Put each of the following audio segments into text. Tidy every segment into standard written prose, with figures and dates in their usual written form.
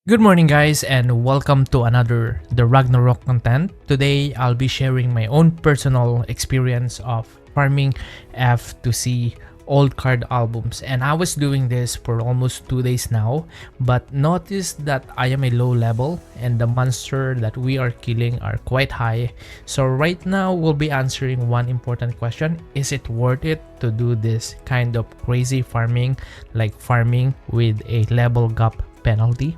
Good morning guys and welcome to another the Ragnarok content. Today I'll be sharing my own personal experience of farming F to C old card albums, and I was doing this for almost 2 days now, but notice that I am a low level and the monster that we are killing are quite high. So right now we'll be answering one important question: is it worth it to do this kind of crazy farming, like farming with a level gap penalty?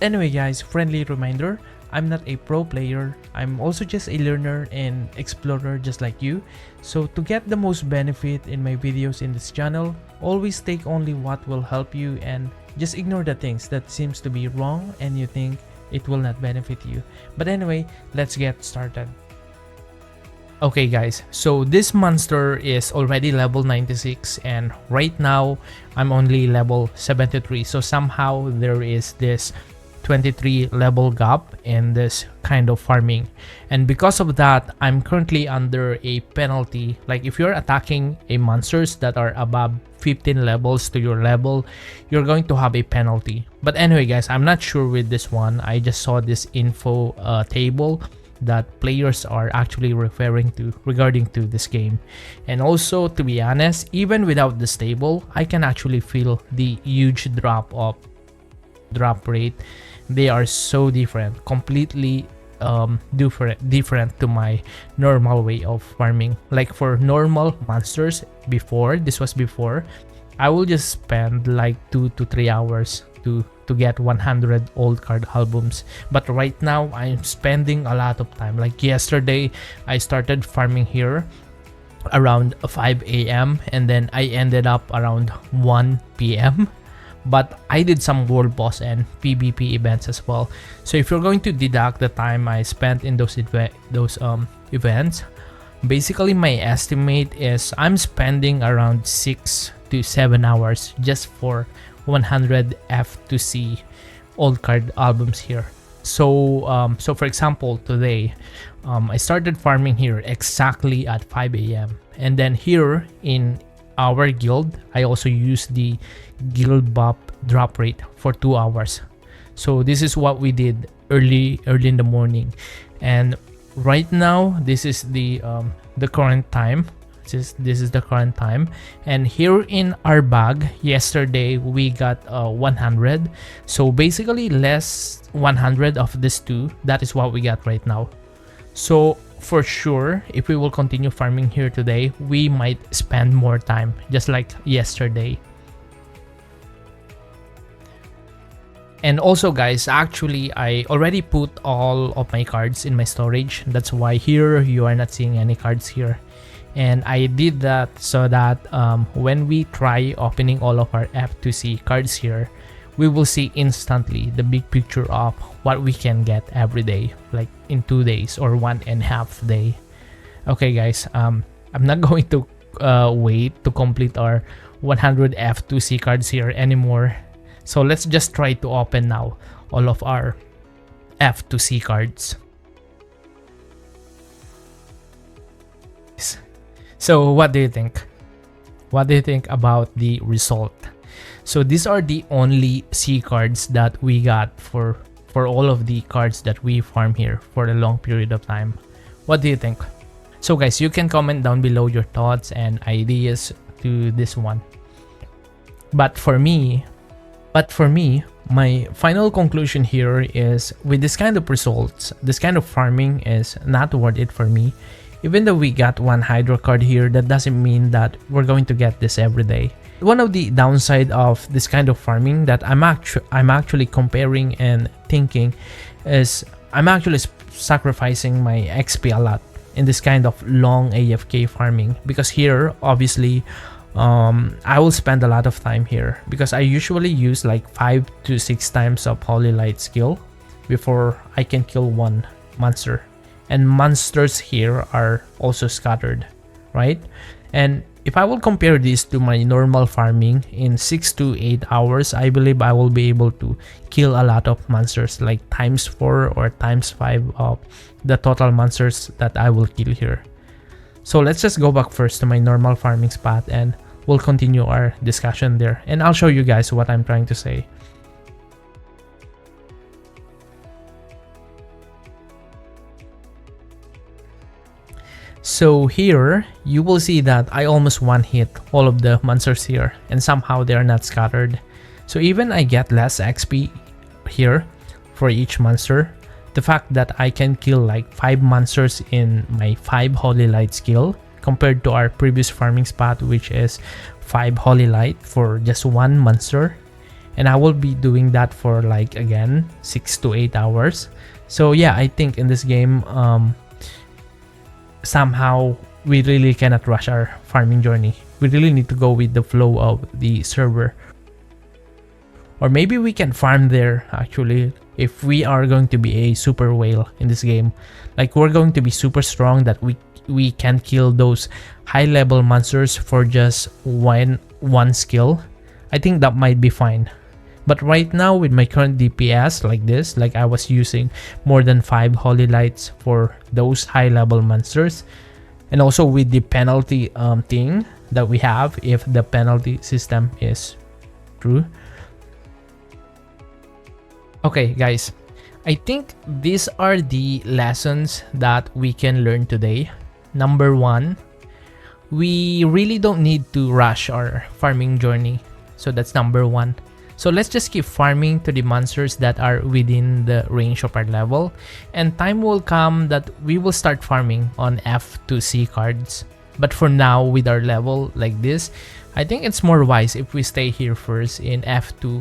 Anyway guys, friendly reminder, I'm not a pro player, I'm also just a learner and explorer just like you. So to get the most benefit in my videos in this channel, always take only what will help you and just ignore the things that seems to be wrong and you think it will not benefit you. But anyway, let's get started. Okay guys, so this monster is already level 96 and right now I'm only level 73, so somehow there is this 23 level gap in this kind of farming, and because of that I'm currently under a penalty. Like if you're attacking a monsters that are above 15 levels to your level, you're going to have a penalty. But anyway guys, I'm not sure with this one. I just saw this info table that players are actually referring to regarding to this game, and also to be honest, even without this table I can actually feel the huge drop rate. They are so different, completely different to my normal way of farming. Like for normal monsters before, I will just spend like 2 to 3 hours to get 100 old card albums, but right now I'm spending a lot of time. Like yesterday I started farming here around 5 a.m. and then I ended up around 1 p.m. but I did some world boss and PvP events as well. So if you're going to deduct the time I spent in those events, basically my estimate is I'm spending around 6 to 7 hours just for 100 F to C old card albums here. So so for example, today I started farming here exactly at 5 a.m. and then here in our guild I also use the guild buff drop rate for 2 hours. So this is what we did early in the morning, and right now this is the current time. This is the current time, and here in our bag yesterday we got 100, so basically less 100 of this two. That is what we got right now. So for sure, if we will continue farming here today, we might spend more time just like yesterday. And also guys, actually I already put all of my cards in my storage. That's why here you are not seeing any cards here, and I did that so that when we try opening all of our F2C cards here, we will see instantly the big picture of what we can get every day, like in 2 days or 1.5 day. Okay guys, I'm not going to wait to complete our 100 F2C cards here anymore. So let's just try to open now all of our F2C cards. So what do you think? What do you think about the result? So these are the only C cards that we got for all of the cards that we farm here for a long period of time. What do you think? So guys, you can comment down below your thoughts and ideas to this one. But for me, my final conclusion here is with this kind of results, this kind of farming is not worth it for me. Even though we got one hydro card here, that doesn't mean that we're going to get this every day. One of the downside of this kind of farming that I'm actually comparing and thinking is I'm actually sacrificing my XP a lot in this kind of long AFK farming, because here obviously I will spend a lot of time here because I usually use like 5 to 6 times of Holy Light skill before I can kill one monster, and monsters here are also scattered, right? And if I will compare this to my normal farming in 6 to 8 hours, I believe I will be able to kill a lot of monsters, like times 4 or times 5 of the total monsters that I will kill here. So let's just go back first to my normal farming spot and we'll continue our discussion there, and I'll show you guys what I'm trying to say. So here, you will see that I almost one hit all of the monsters here, and somehow they are not scattered. So even I get less XP here for each monster. The fact that I can kill like 5 monsters in my 5 Holy Light skill compared to our previous farming spot, which is 5 Holy Light for just 1 monster. And I will be doing that for like, again, 6 to 8 hours. So yeah, I think in this game, somehow we really cannot rush our farming journey. We really need to go with the flow of the server. Or maybe we can farm there actually if we are going to be a super whale in this game. Like we're going to be super strong that we can kill those high level monsters for just one skill. I think that might be fine. But right now with my current DPS like this, like I was using more than 5 Holy Lights for those high level monsters. And also with the penalty thing that we have, if the penalty system is true. Okay guys, I think these are the lessons that we can learn today. Number 1, we really don't need to rush our farming journey. So that's number 1. So let's just keep farming to the monsters that are within the range of our level, and time will come that we will start farming on F to C cards. But for now, with our level like this, I think it's more wise if we stay here first in F to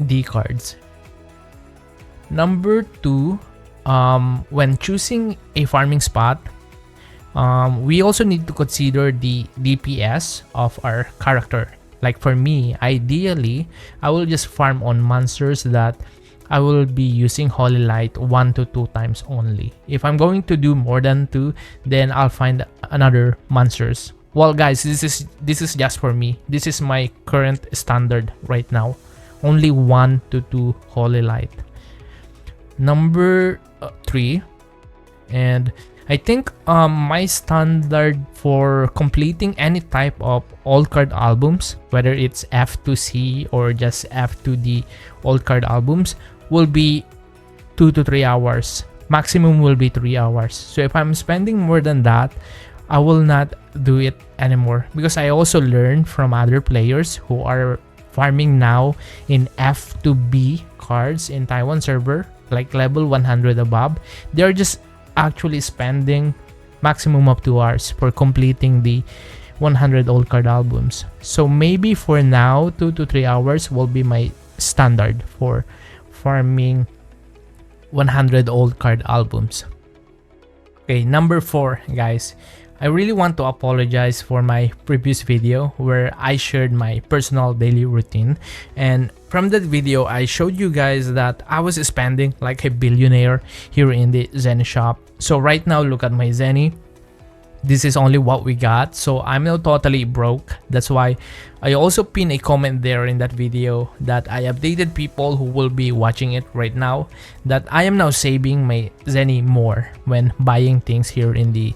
D cards. Number 2, when choosing a farming spot, we also need to consider the DPS of our character. Like for me, ideally, I will just farm on monsters that I will be using Holy Light 1 to 2 times only. If I'm going to do more than 2, then I'll find another monsters. Well guys, this is just for me. This is my current standard right now. Only 1 to 2 Holy Light. Number 3, and I think my standard for completing any type of old card albums, whether it's F to C or just F to D old card albums, will be 2 to 3 hours. Maximum will be 3 hours. So if I'm spending more than that, I will not do it anymore, because I also learned from other players who are farming now in F to B cards in Taiwan server, like level 100 above. They're just actually spending maximum of 2 hours for completing the 100 old card albums. So maybe for now 2 to 3 hours will be my standard for farming 100 old card albums. Okay, number 4 guys, I really want to apologize for my previous video where I shared my personal daily routine, and from that video I showed you guys that I was spending like a billionaire here in the Zeny shop. So right now look at my Zeny. This is only what we got, so I'm now totally broke. That's why I also pinned a comment there in that video that I updated people who will be watching it right now that I am now saving my Zeny more when buying things here in the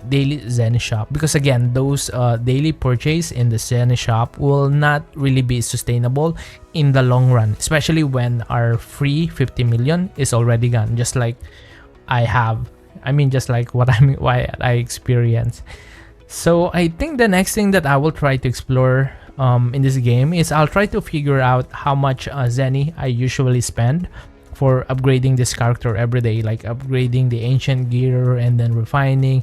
daily Zeny shop, because again those daily purchase in the Zeny shop will not really be sustainable in the long run, especially when our free 50 million is already gone, just like just like what I experience. So I think the next thing that I will try to explore in this game is I'll try to figure out how much Zeny I usually spend for upgrading this character every day, like upgrading the ancient gear and then refining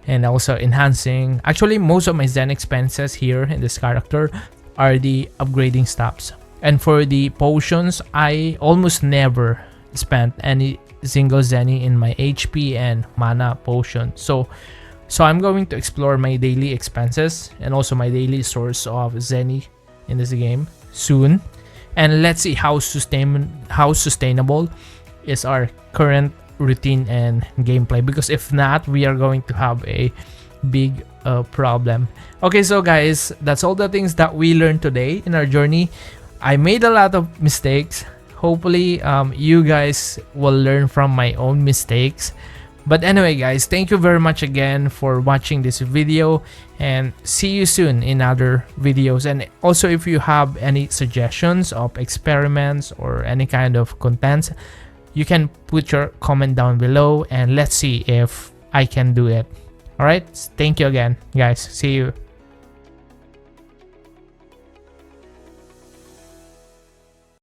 and also enhancing. Actually, most of my Zen expenses here in this character are the upgrading stops. And for the potions, I almost never spent any single Zeny in my HP and mana potion. So I'm going to explore my daily expenses and also my daily source of Zeny in this game soon. And let's see how sustainable is our current routine and gameplay, because if not, we are going to have a big problem. Okay, so guys, that's all the things that we learned today in our journey. I made a lot of mistakes. Hopefully you guys will learn from my own mistakes. But anyway guys, thank you very much again for watching this video, and see you soon in other videos. And also, if you have any suggestions of experiments or any kind of contents, you can put your comment down below and let's see if I can do it. Alright, thank you again, guys. See you.